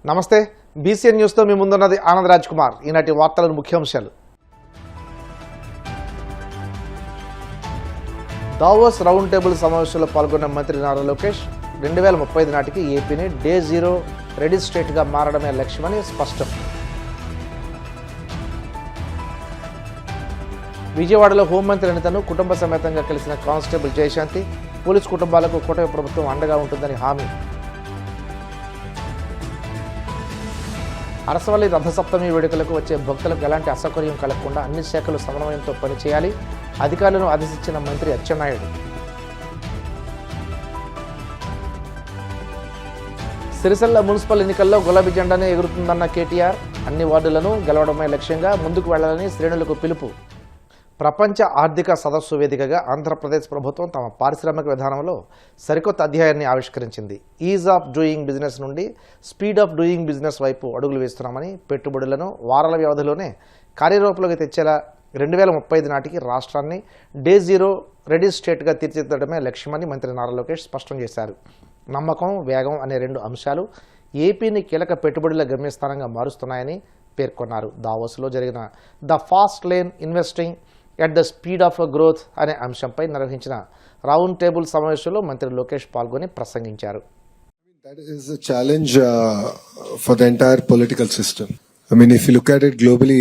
నమస్తే BCN news తో మీ ముందున్నది ఆనంద్ రాజ్ కుమార్. ఈనాటి వార్తల ముఖ్యాంశాలు. దావోస్ రౌండ్ టేబుల్ సమావేశంలో పాల్గొన్న మంత్రి నారా లోకేష్ 2035 నాటికి ఏపీని డే జీరో రెడీ స్టేట్గా మారడమే లక్ష్యమని స్పష్టం. విజయవాడలో హోంమంత్రి అనితను కుటుంబ సమేతంగా కలిసిన కానిస్టేబుల్ జయశాంతి పోలీసు కుటుంబాలకు కూటమి ప్రభుత్వం అండగా ఉంటుందని హామీ. అరసవల్లి రథసప్తమి వేడుకలకు వచ్చే భక్తులకు ఎలాంటి అసౌకర్యం కలగకుండా అన్ని శాఖలు సమన్వయంతో పనిచేయాలి, అధికారులను ఆదేశించిన మంత్రి అచ్చెన్నాయుడు. సిరిసిల్ల మున్సిపల్ ఎన్నికల్లో గులాబీ జెండానే ఎగురుతుందన్న కేటీఆర్, అన్ని వార్డులను గెలవడమే లక్ష్యంగా ముందుకు వెళ్లాలని శ్రేణులకు పిలుపు. ప్రపంచ ఆర్థిక సదస్సు వేదికగా ఆంధ్రప్రదేశ్ ప్రభుత్వం తమ పారిశ్రామిక విధానంలో సరికొత్త అధ్యాయాన్ని ఆవిష్కరించింది. ఈజ్ ఆఫ్ డూయింగ్ బిజినెస్ నుండి స్పీడ్ ఆఫ్ డూయింగ్ బిజినెస్ వైపు అడుగులు వేస్తున్నామని, పెట్టుబడులను వారాల వ్యవధిలోనే కార్యరూపంలోకి తెచ్చేలా 2035 నాటికి రాష్ట్రాన్ని డే జీరో రెడీ స్టేట్గా తీర్చిదిద్దడమే లక్ష్యమని మంత్రి నారా లోకేష్ స్పష్టం చేశారు. నమ్మకం, వేగం అనే రెండు అంశాలు ఏపీని కీలక పెట్టుబడుల గమ్యస్థానంగా మారుస్తున్నాయని పేర్కొన్నారు. దావోస్లో జరిగిన the fast lane investing at the speed of growth అనే అంశంపై నిర్వహించిన రౌండ్ టేబుల్ సమావేశంలో మంత్రి లోకేష్ పాల్గొని ప్రసంగించారు. That is a challenge for the entire political system. I mean, if you look at it globally,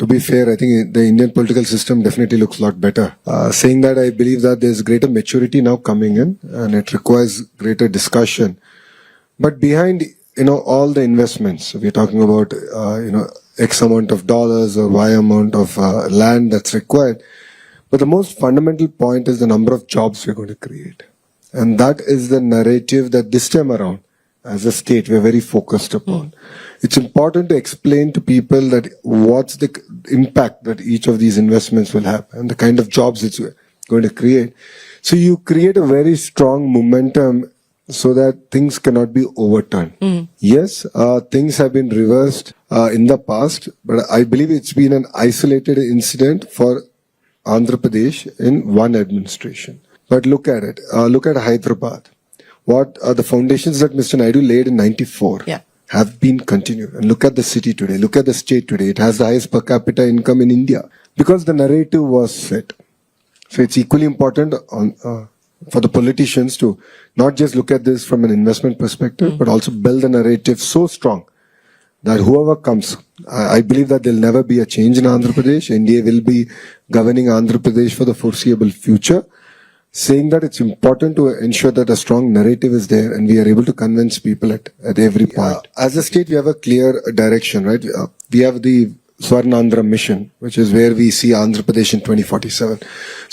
to be fair, I think the Indian political system definitely looks a lot better. Saying that, I believe that there's greater maturity now coming in, and it requires greater discussion. But behind, all the investments, we're talking about, X amount of dollars or Y amount of land that's required. But the most fundamental point is the number of jobs we're going to create. And that is the narrative that this time around, as a state, we're very focused upon. It's important to explain to people that what's the impact that each of these investments will have and the kind of jobs it's going to create. So you create a very strong momentum so that things cannot be overturned. Yes, things have been reversed in the past, but I believe it's been an isolated incident for Andhra Pradesh in one administration. But look at it. Look at Hyderabad. What are the foundations that Mr. Naidu laid in 94 have been continued. And look at the city today. Look at the state today. It has the highest per capita income in India because the narrative was set. So it's equally important for the politicians to not just look at this from an investment perspective, but also build a narrative so strong that whoever comes, I believe that there'll never be a change in Andhra Pradesh. India will be governing Andhra Pradesh for the foreseeable future, saying that it's important to ensure that a strong narrative is there and we are able to convince people at every point. As a state, we have a clear direction, right? We have the Swarnandhra mission, which is where we see Andhra Pradesh in 2047.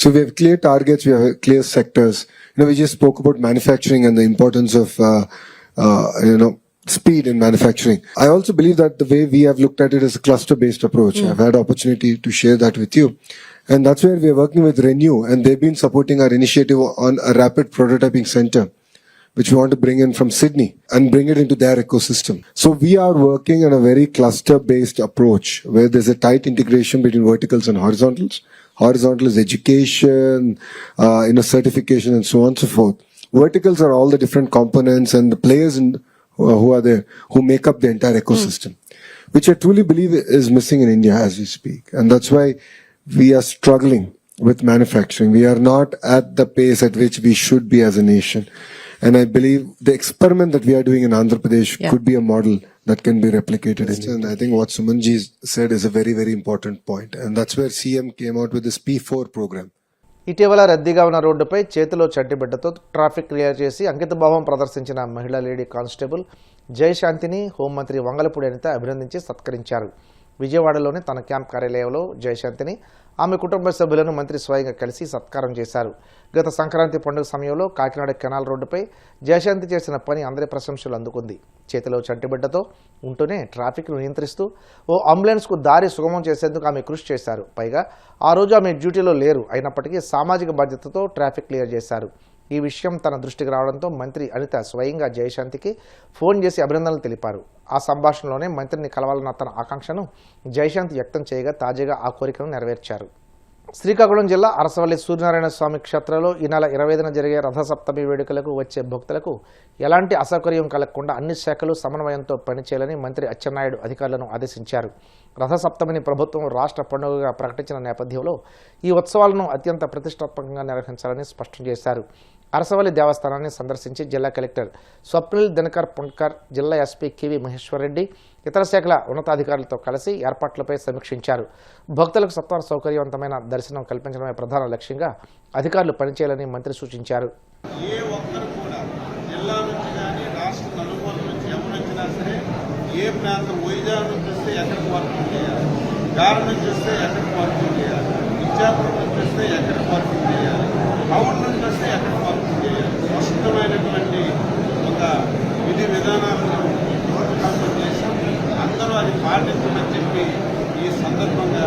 So we have clear targets, we have clear sectors. We just spoke about manufacturing and the importance of, speed in manufacturing. I also believe that the way we have looked at it is a cluster-based approach. I've had opportunity to share that with you. And that's where we are working with Renew, and they've been supporting our initiative on a rapid prototyping center, which we want to bring in from Sydney and bring it into their ecosystem. So we are working on a very cluster-based approach where there's a tight integration between verticals and horizontals. Horizontal is education, certification and so on and so forth. Verticals are all the different components and the players who are there, who make up the entire ecosystem, which I truly believe is missing in India as we speak. And that's why we are struggling with manufacturing. We are not at the pace at which we should be as a nation. And I believe the experiment that we are doing in Andhra Pradesh could be a model that can be replicated in India. And I think what Sumanji said is a very, very important point. And that's where CM came out with this P4 program. ఇటీవల రద్దీగా ఉన్న రోడ్డుపై చేతిలో చట్టిబిడ్డతో traffic clear చేసి అంకితభావం ప్రదర్శించిన మహిళా lady constable జయశాంతిని హోంమంత్రి వంగలపూడి అనిత అభినందించి సత్కరించారు. విజయవాడలోని తన క్యాంప్ కార్యాలయంలో జయశాంతిని, ఆమె కుటుంబ సభ్యులను మంత్రి స్వయంగా కలిసి సత్కారం చేశారు. గత సంక్రాంతి పండుగ సమయంలో కాకినాడ కెనాల్ రోడ్డుపై జయశాంతి చేసిన పని అందరి ప్రశంసలు అందుకుంది. చేతిలో చంటిబిడ్డతో ఉంటూనే ట్రాఫిక్ను నియంత్రిస్తూ ఓ అంబులెన్స్కు దారి సుగమం చేసేందుకు ఆమె కృషి చేశారు. పైగా ఆ రోజు ఆమె డ్యూటీలో లేరు, అయినప్పటికీ సామాజిక బాధ్యతతో ట్రాఫిక్ క్లియర్ చేశారు. ఈ విషయం తన దృష్టికి రావడంతో మంత్రి అనిత స్వయంగా జయశాంతికి ఫోన్ చేసి అభినందనలు తెలిపారు. ఆ సంభాషణలోనే మంత్రిని కలవాలన్న తన ఆకాంక్షను జయశాంతి వ్యక్తం చేయగా తాజాగా ఆ కోరికను నెరవేర్చారు. శ్రీకాకుళం జిల్లా అరసవల్లి సూర్యనారాయణ స్వామి క్షేత్రంలో ఈ నెల 25న జరిగే రథసప్తమి వేడుకలకు వచ్చే భక్తులకు ఎలాంటి అసౌకర్యం కలగకుండా అన్ని శాఖలు సమన్వయంతో పనిచేయాలని మంత్రి అచ్చెన్నాయుడు అధికారులను ఆదేశించారు. రథసప్తమిని ప్రభుత్వం రాష్ట్ర పండుగగా ప్రకటించిన నేపథ్యంలో ఈ ఉత్సవాలను అత్యంత ప్రతిష్టాత్మకంగా నిర్వహించాలని స్పష్టం చేశారు. అరసవల్లి దేవస్థానాన్ని సందర్శించి జిల్లా కలెక్టర్ స్వప్నిల్ దినకర్ పుణ్కర్, జిల్లా ఎస్పీ కెవి మహేశ్వరరెడ్డి ఇతర శాఖల ఉన్నతాధికారులతో కలిసి ఏర్పాట్లపై సమీక్షించారు. భక్తులకు సత్వర సౌకర్యవంతమైన దర్శనం కల్పించడమే ప్రధాన లక్ష్యంగా అధికారులు పనిచేయాలని మంత్రి సూచించారు. ఏ ఒక్కరు కూడా జిల్లా నుంచి కానీ రాష్ట్ర నలుమూల నుంచి ఎవరు వచ్చినా సరే ఏ ప్రాంతం వైజాగ్ నుంచి వస్తే ఎక్కడికి పార్కింగ్ చేయాలి, గార నుంచి వస్తే ఎక్కడికి పార్కింగ్ చేయాలి, ఇచ్చాపురం నుంచి వస్తే ఎక్కడికి పార్కింగ్ చేయాలి, టౌన్ నుంచి వస్తే ఎక్కడికి పార్కింగ్ చేయాలి, స్పష్టమైనటువంటి ఒక విధి విధానాలను రూపకల్పన చేసి అందరూ అది పాటించమని చెప్పి ఈ సందర్భంగా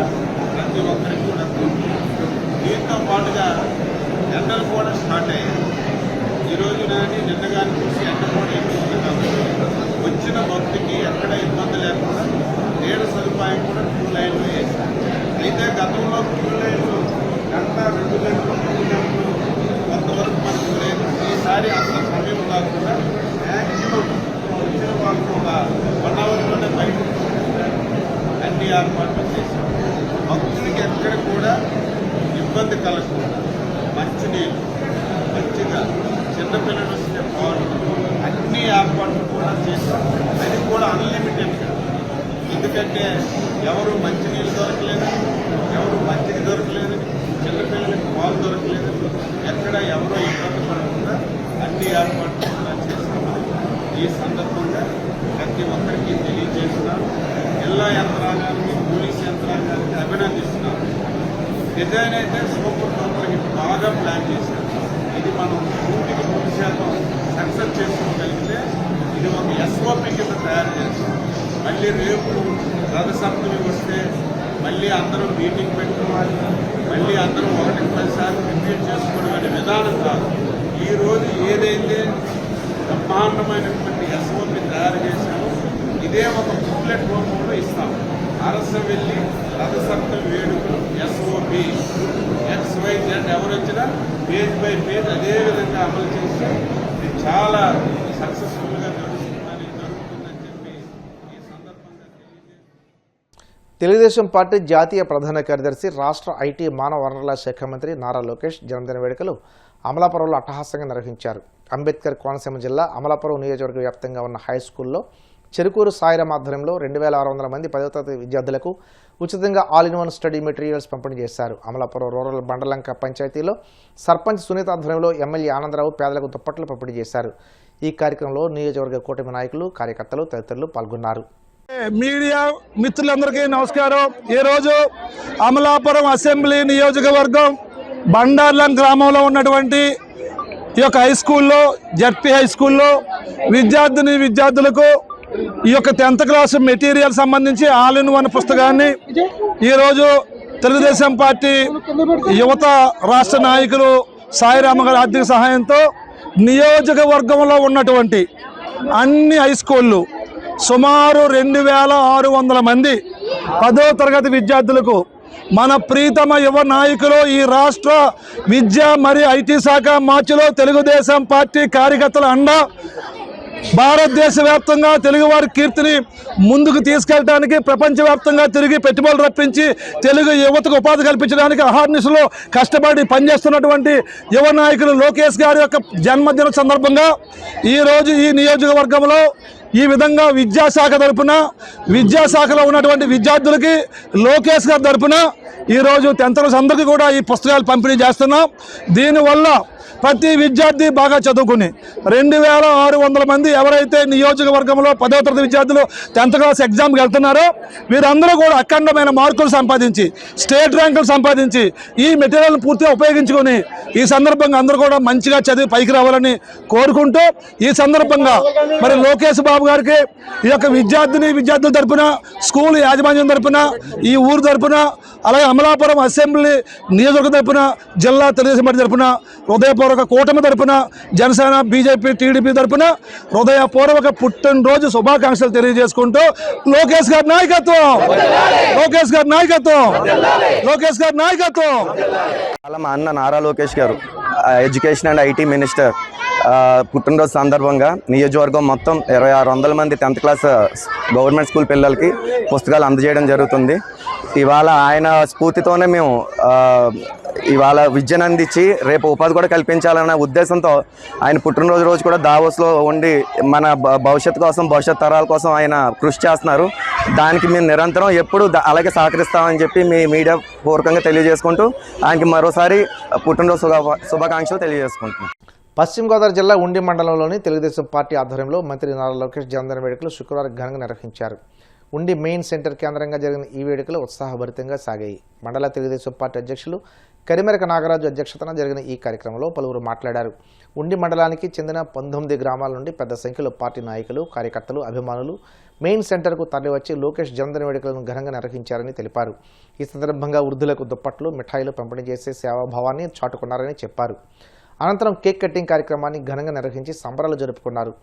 ప్రతి ఒక్కరికి కూడా దీంతో పాటుగా ఎండలు కూడా స్టార్ట్ అయ్యాయి. ఈరోజు కానీ నిన్న కానీ చూసి ఎండ కూడా ఎక్కువ ఉంది కాబట్టి వచ్చిన భక్తికి ఎక్కడ ఇబ్బంది లేకుండా నీడ సదుపాయం కూడా క్యూ లైన్లు వేశారు. అయితే గతంలో క్యూ లైన్లు గంట 2 గంటలు 3 గంటలు కొంతవరకు మనకు లేదు. ఈసారి అంత సమయం కాకుండా మ్యాక్సిమం వచ్చిన వాళ్ళకు ఒక 1 అవర్లోనే బయట అన్ని ఏర్పాట్లు చేశారు. భక్తులకి ఎక్కడ కూడా ఇబ్బంది కలగకుండా మంచినీళ్ళు మంచిగా చిన్నపిల్లలు వస్తే పాలు అన్ని ఏర్పాట్లు కూడా చేశారు. అది కూడా అన్లిమిటెడ్గా. ఎందుకంటే ఎవరు మంచినీళ్ళు దొరకలేదు, ఎవరు మంచిది దొరకలేదు, చిన్నపిల్లలకి పాలు దొరకలేదు, ఎక్కడ ఎవరో ఇబ్బంది పడకుండా అన్ని ఏర్పాట్లు కూడా చేశామని ఈ సందర్భంగా ప్రతి ఒక్కరికి తెలియజేస్తున్నాను. జిల్లా యంత్రాంగానికి, పోలీస్ యంత్రాంగానికి అభినందిస్తున్నాను. డిజైన్ అయితే సూపర్ డూపర్ హిట్ బాగా ప్లాన్ చేశారు. ఇది మనం 100% సక్సెస్ చేసుకోగలిగితే ఇది ఒక ఎస్ఓపి కింద తయారు చేస్తాం. మళ్ళీ రేపు రథసప్తమి వస్తే మళ్ళీ అందరూ మీటింగ్ పెట్టుకోవాలి, మళ్ళీ అందరూ 1-10 సార్లు రిపీట్ చేసుకోవడం అనే విధానం కాదు. ఈరోజు ఏదైతే బ్రహ్మాండమైనటువంటి ఎస్ఓపి తయారు చేశామో ఇదే ఒక బుక్లెట్ రూపంలో ఇస్తాం. అరసవెల్లి రథసప్తమి వేడుకలు ఎస్ఓపి XYZ ఎవరు వచ్చినా పేజ్ బై పేజ్ అదే విధంగా అమలు చేస్తే ఇది చాలా సక్సెస్ఫుల్గా జరుగుతుందని చెప్పి ఈ సందర్భంగా తెలుగుదేశం పార్టీ జాతీయ ప్రధాన కార్యదర్శి, రాష్ట్ర ఐటీ మానవ వనరుల శాఖ మంత్రి నారా లోకేష్ జన్మదిన వేడుకలు అమలాపురంలో అట్టహాసంగా నిర్వహించారు. అంబేద్కర్ కోనసీమ జిల్లా అమలాపురం నియోజకవర్గ వ్యాప్తంగా ఉన్న హై స్కూల్లో చెరుకూరు సాయిరాం ఆధ్వర్యంలో 2600 మంది 10వ తరగతి విద్యార్థులకు ఉచితంగా ఆల్-ఇన్-వన్ స్టడీ మెటీరియల్స్ పంపిణీ చేశారు. అమలాపురం రూరల్ బండలంక పంచాయతీలో సర్పంచ్ సునీత ఆధ్వర్యంలో ఎమ్మెల్యే ఆనందరావు పేదలకు దుప్పట్లు పంపిణీ చేశారు. ఈ కార్యక్రమంలో నియోజకవర్గ కూటమి నాయకులు, కార్యకర్తలు తదితరులు పాల్గొన్నారు. మీడియా మిత్రులందరికీ నమస్కారం. ఈరోజు అమలాపురం అసెంబ్లీ నియోజకవర్గం బండార్లం గ్రామంలో ఉన్నటువంటి ఈ యొక్క హై స్కూల్లో, జడ్పీ హై స్కూల్లో విద్యార్థులకు ఈ యొక్క 10th క్లాస్ మెటీరియల్ సంబంధించి ఆల్-ఇన్-వన్ పుస్తకాన్ని ఈరోజు తెలుగుదేశం పార్టీ యువత రాష్ట్ర నాయకులు సాయిరామ గారి ఆర్థిక సహాయంతో నియోజకవర్గంలో ఉన్నటువంటి అన్ని హై స్కూళ్ళు సుమారు 2600 మంది 10వ తరగతి విద్యార్థులకు మన ప్రీతమ యువ నాయకులు, ఈ రాష్ట్ర విద్యా మరియు ఐటీ శాఖ మార్చిలో తెలుగుదేశం పార్టీ కార్యకర్తల అండ భారతదేశ వ్యాప్తంగా తెలుగువారి కీర్తిని ముందుకు తీసుకెళ్ళడానికి ప్రపంచవ్యాప్తంగా తిరిగి పెట్టుబడులు రప్పించి తెలుగు యువతకు ఉపాధి కల్పించడానికి అహర్నిశలో కష్టపడి పనిచేస్తున్నటువంటి యువ నాయకులు లోకేష్ గారి యొక్క జన్మదిన సందర్భంగా ఈరోజు ఈ నియోజకవర్గంలో ఈ విధంగా విద్యాశాఖ తరపున, విద్యాశాఖలో ఉన్నటువంటి విద్యార్థులకి లోకేష్ గారి తరపున ఈరోజు 10th క్లాస్ అందరికీ కూడా ఈ పుస్తకాలు పంపిణీ చేస్తున్నాం. దీనివల్ల ప్రతి విద్యార్థి బాగా చదువుకుని 2600 మంది ఎవరైతే నియోజకవర్గంలో 10వ తరగతి విద్యార్థులు 10th క్లాస్ ఎగ్జామ్కి వెళ్తున్నారో వీరందరూ కూడా అఖండమైన మార్కులు సంపాదించి, స్టేట్ ర్యాంకులు సంపాదించి ఈ మెటీరియల్ని పూర్తిగా ఉపయోగించుకొని ఈ సందర్భంగా అందరూ కూడా మంచిగా చదివి పైకి రావాలని కోరుకుంటూ ఈ సందర్భంగా మరి లోకేష్ బాబు బాబు గారికి ఈ యొక్క విద్యార్థుల తరపున, స్కూల్ యాజమాన్యం తరపున, ఈ ఊరు తరపున, అలాగే అమలాపురం అసెంబ్లీ నియోజకవర్గం తరపున, జిల్లా తెలుగుదేశం పార్టీ తరపున, హృదయపూర్వక కూటమి తరపున, జనసేన, బీజేపీ, టీడీపీ తరపున హృదయపూర్వక పుట్టినరోజు శుభాకాంక్షలు తెలియజేసుకుంటూ లోకేష్ గారి నాయకత్వం, లోకేష్ గారి నాయకత్వం, లోకేష్ గారి నాయకత్వం. అలా మా అన్న నారా లోకేష్ గారు ఎడ్యుకేషన్ అండ్ ఐటీ మినిస్టర్ పుట్టినరోజు సందర్భంగా నియోజకవర్గం మొత్తం 2600 మంది 10th క్లాస్ గవర్నమెంట్ స్కూల్ పిల్లలకి పుస్తకాలు అందజేయడం జరుగుతుంది. ఇవాళ ఆయన స్ఫూర్తితోనే మేము ఇవాళ విద్యను అందించి రేపు ఉపాధి కూడా కల్పించాలన్న ఉద్దేశంతో ఆయన పుట్టినరోజు రోజు కూడా దావోస్లో ఉండి మన భవిష్యత్తు కోసం, భవిష్యత్ తరాల కోసం ఆయన కృషి చేస్తున్నారు. దానికి మేము నిరంతరం ఎప్పుడు అలాగే సహకరిస్తామని చెప్పి మీ మీడియా పూర్వకంగా తెలియజేసుకుంటూ ఆయనకి మరోసారి పుట్టినరోజు శుభాకాంక్షలు తెలియజేసుకుంటున్నాం. పశ్చిమ గోదావరి జిల్లా ఉండి మండలంలోని తెలుగుదేశం పార్టీ ఆధ్వర్యంలో మంత్రి నారా లోకేష్ జన్మదిన వేడుకలు శుక్రవారం ఘనంగా నిర్వహించారు. ఉండి మెయిన్ సెంటర్ కేంద్రంగా జరిగిన ఈ వేడుకలు ఉత్సాహభరితంగా సాగాయి. మండల తెలుగుదేశం పార్టీ అధ్యక్షులు కరిమెరక నాగరాజు అధ్యక్షతన జరిగిన ఈ కార్యక్రమంలో పలువురు మాట్లాడారు. ఉండి మండలానికి చెందిన 19 గ్రామాల నుండి పెద్ద సంఖ్యలో పార్టీ నాయకులు, కార్యకర్తలు, అభిమానులు మెయిన్ సెంటర్కు తరలివచ్చి లోకేష్ జన్మదిన వేడుకలను ఘనంగా నిర్వహించారని తెలిపారు. ఈ సందర్భంగా వృద్ధులకు దుప్పట్లు, మిఠాయిలు పంపిణీ చేసే సేవాభావాన్ని చాటుకున్నారని చెప్పారు. అనంతరం కేక్ కటింగ్ కార్యక్రమాన్ని ఘనంగా నిర్వహించి సంబరాలు జరుపుకున్నారు.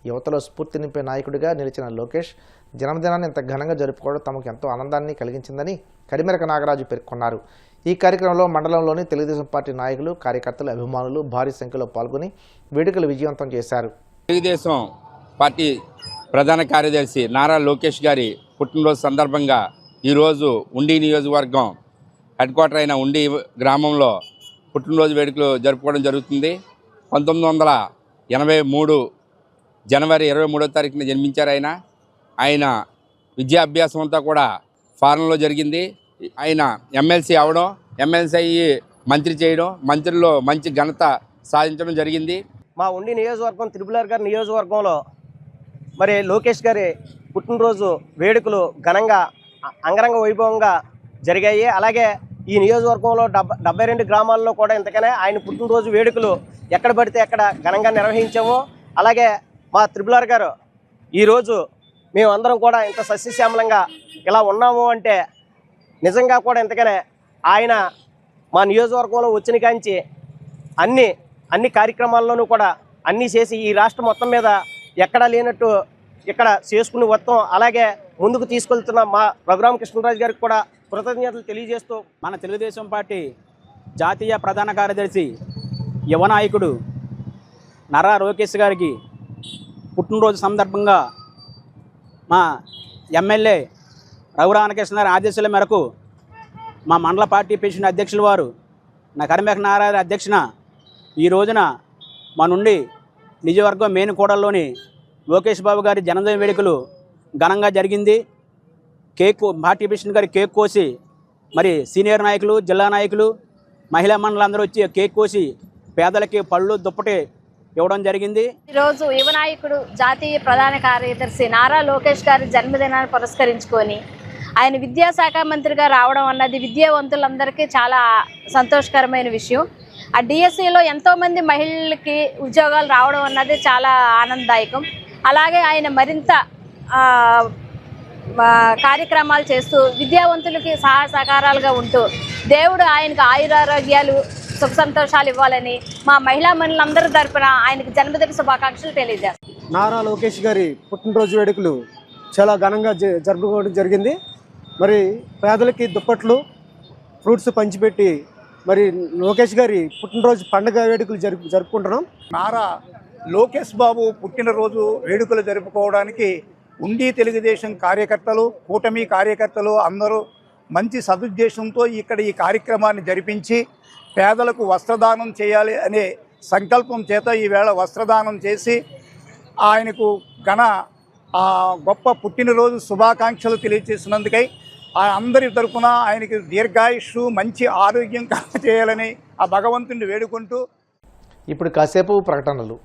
యువతలో స్ఫూర్తి నింపే నాయకుడిగా నిలిచిన లోకేష్ జన్మదినాన్ని ఇంత ఘనంగా జరుపుకోవడం తమకు ఎంతో ఆనందాన్ని కలిగించిందని కరిమెరక నాగరాజు పేర్కొన్నారు. ఈ కార్యక్రమంలో మండలంలోని తెలుగుదేశం పార్టీ నాయకులు, కార్యకర్తలు, అభిమానులు భారీ సంఖ్యలో పాల్గొని వేడుకలు విజయవంతం చేశారు. తెలుగుదేశం పార్టీ ప్రధాన కార్యదర్శి నారా లోకేష్ గారి పుట్టినరోజు సందర్భంగా ఈరోజు ఉండి నియోజకవర్గం హెడ్ క్వార్టర్ అయిన ఉండి గ్రామంలో పుట్టినరోజు వేడుకలు జరుపుకోవడం జరుగుతుంది. 1983 జనవరి 23వ తారీఖున జన్మించారు. ఆయన విద్యాభ్యాసం అంతా కూడా ఫారెన్లో జరిగింది. ఆయన ఎమ్మెల్సీ అవడం, ఎమ్మెల్సీ అయ్యి మంత్రి చేయడం, మంత్రిలో మంచి ఘనత సాధించడం జరిగింది. మా ఉండి నియోజకవర్గం త్రిపులార్ గారి నియోజకవర్గంలో మరి లోకేష్ గారి పుట్టినరోజు వేడుకలు ఘనంగా అంగరంగ వైభవంగా జరిగాయి. అలాగే ఈ నియోజకవర్గంలో 72 గ్రామాల్లో కూడా ఇంతకనే ఆయన పుట్టినరోజు వేడుకలు ఎక్కడ పడితే అక్కడ ఘనంగా నిర్వహించాము. అలాగే మా త్రిపులార్ గారు ఈరోజు మేమందరం కూడా ఇంత సస్యశ్యామలంగా ఇలా ఉన్నాము అంటే నిజంగా కూడా ఇంతకనే ఆయన మా నియోజకవర్గంలో వచ్చిన కాంచి అన్ని కార్యక్రమాల్లోనూ కూడా అన్నీ చేసి ఈ రాష్ట్రం మొత్తం మీద ఎక్కడా లేనట్టు ఇక్కడ చేసుకుని వస్తాం. అలాగే ముందుకు తీసుకెళ్తున్న మా రఘురామకృష్ణరాజు గారికి కూడా కృతజ్ఞతలు తెలియజేస్తూ మన తెలుగుదేశం పార్టీ జాతీయ ప్రధాన కార్యదర్శి యువ నాయకుడు నారా లోకేష్ గారికి పుట్టినరోజు సందర్భంగా మా ఎమ్మెల్యే రఘురామకృష్ణ గారి ఆదేశాల మేరకు మా మండల పార్టీ ప్రెసిడెంట్ అధ్యక్షుల వారు నా కరిమెరక నారాయణ అధ్యక్షన ఈ రోజున మా నుండి నియోజకవర్గం మెయిన్ కూడల్లోని లోకేష్ బాబు గారి జన్మదిన వేడుకలు ఘనంగా జరిగింది. పార్టీ ప్రెసిడెంట్ గారి కేక్ కోసి మరి సీనియర్ నాయకులు, జిల్లా నాయకులు, మహిళా మండలందరూ వచ్చి కేక్ కోసి పేదలకి పళ్ళు, దుప్పటి ఇవ్వడం జరిగింది. ఈరోజు యువ నాయకుడు జాతీయ ప్రధాన కార్యదర్శి నారా లోకేష్ గారి జన్మదినాన్ని పురస్కరించుకొని ఆయన విద్యాశాఖ మంత్రిగా రావడం అన్నది విద్యావంతులందరికీ చాలా సంతోషకరమైన విషయం. ఆ డిఎస్సిలో ఎంతోమంది మహిళలకి ఉద్యోగాలు రావడం అన్నది చాలా ఆనందదాయకం. అలాగే ఆయన మరింత కార్యక్రమాలు చేస్తూ విద్యావంతులకి సహాయ సహకారాలుగా ఉంటూ దేవుడు ఆయనకు ఆయురారోగ్యాలు, సుఖ సంతోషాలు ఇవ్వాలని మా మహిళా మనులందరి తరపున ఆయనకు జన్మదిన శుభాకాంక్షలు తెలియజేస్తాం. నారా లోకేష్ గారి పుట్టినరోజు వేడుకలు చాలా ఘనంగా జరుపుకోవడం జరిగింది. మరి పేదలకి దుప్పట్లు, ఫ్రూట్స్ పంచిపెట్టి మరి లోకేష్ గారి పుట్టినరోజు పండుగ వేడుకలు జరుపుకుంటున్నాం. నారా లోకేష్ బాబు పుట్టినరోజు వేడుకలు జరుపుకోవడానికి ఉండి తెలుగుదేశం కార్యకర్తలు, కూటమి కార్యకర్తలు అందరూ మంచి సదుద్దేశంతో ఇక్కడ ఈ కార్యక్రమాన్ని జరిపించి పేదలకు వస్త్రదానం చేయాలి అనే సంకల్పం చేత ఈవేళ వస్త్రదానం చేసి ఆయనకు గొప్ప పుట్టినరోజు శుభాకాంక్షలు తెలియజేసినందుకై అందరి తరపున ఆయనకి దీర్ఘాయుష్షు, మంచి ఆరోగ్యం చేయాలని ఆ భగవంతుని వేడుకుంటూ ఇప్పుడు కాసేపు ప్రకటనలు.